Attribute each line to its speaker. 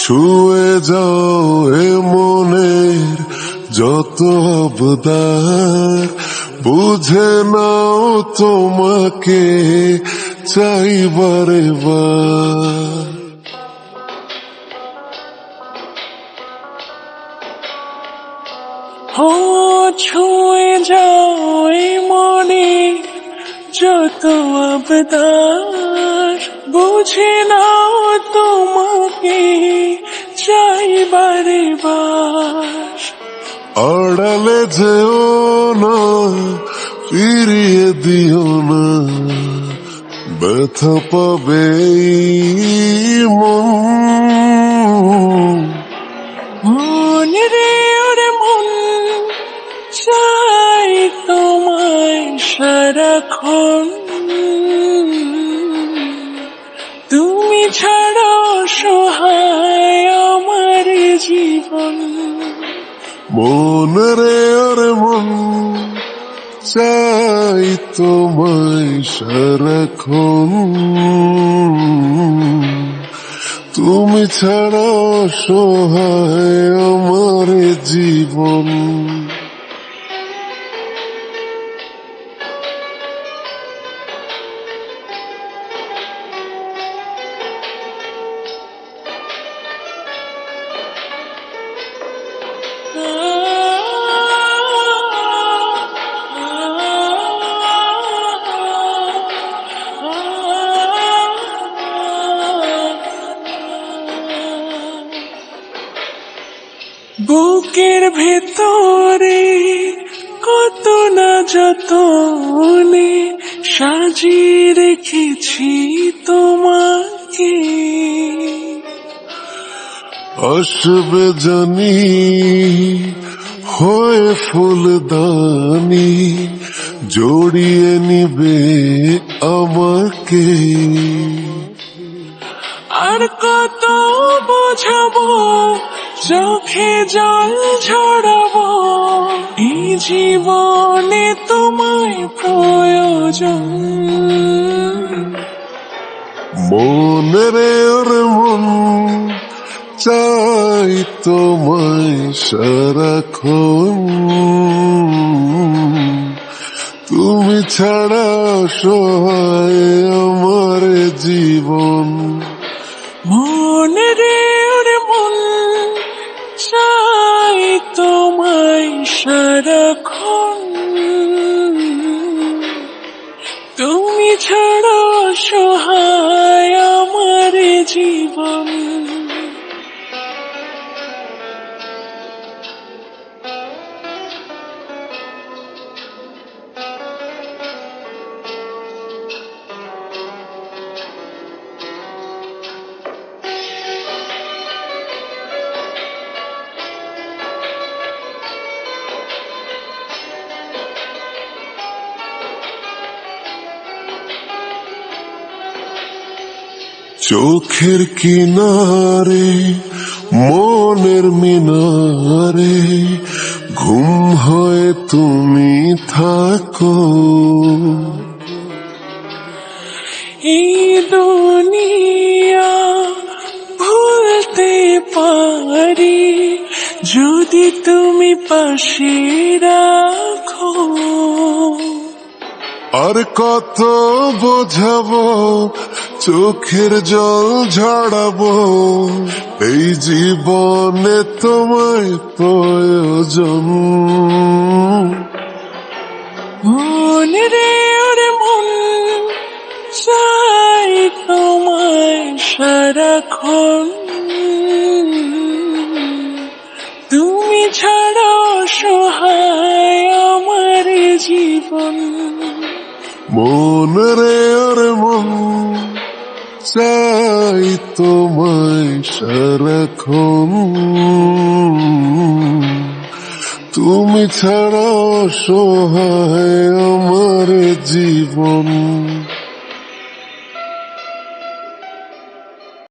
Speaker 1: ছুঁয়ে যাও এ মনের যত আবদার, বুঝে নাও তোমাকে চাই বারে বার।
Speaker 2: ও ছুঁয়ে যাও এই মনে যত আবদার, বুঝে নাও তোমাকে চাই বারে বার।
Speaker 1: আড়ালে যেও না, ফিরিয়ে দিও না, ব্যথা পাবে এই মন।
Speaker 2: মন রে ওরে মন, চাই তোমায় সারাক্ষণ। তুমি ছাড়া সহায় আমার জীবন।
Speaker 1: মন রে ওরে মন, চাই তোমায় সারাক্ষণ। তুমি ছাড়া সহায় আমার জীবন।
Speaker 2: বুকের ভেতরে কত না যতনে সাজিয়ে রেখেছি তোমাকে।
Speaker 1: আসবে জানি হয়ে ফুলদানি, জড়িয়ে নিবে আমাকে।
Speaker 2: আর কত বোঝাবো, চোখে জল ঝরাবো, এই জীবনে তোমায় প্রয়োজন।
Speaker 1: মন রে ওরে মন, চাই তোমায় সারাক্ষণ। তুমি ছাড়া সহায় আমার জীবন।
Speaker 2: মন রে ওরে মন, চাই তোমায় সারাক্ষণ। তুমি ছাড়া সহায় আমার জীবন।
Speaker 1: চোখের কিনারে মনের মিনারে, ঘুম হয়ে তুমি থাকো।
Speaker 2: এই দুনিয়া ভুলতে পারি যদি তুমি পাশে রাখো।
Speaker 1: আর কত বোঝাবো, চোখের জল ঝাড়াবো, এই জীবনে তোমায় প্রয়োজন।
Speaker 2: মন রে ওরে মন, চাই তোমায় সারাক্ষণ। তুমি ছাড়া সহায় আমার জীবন।
Speaker 1: মন রে ওরে মন, চাই তোমায় সারাক্ষণ। তুমি ছাড়া সহায় আমার জীবন।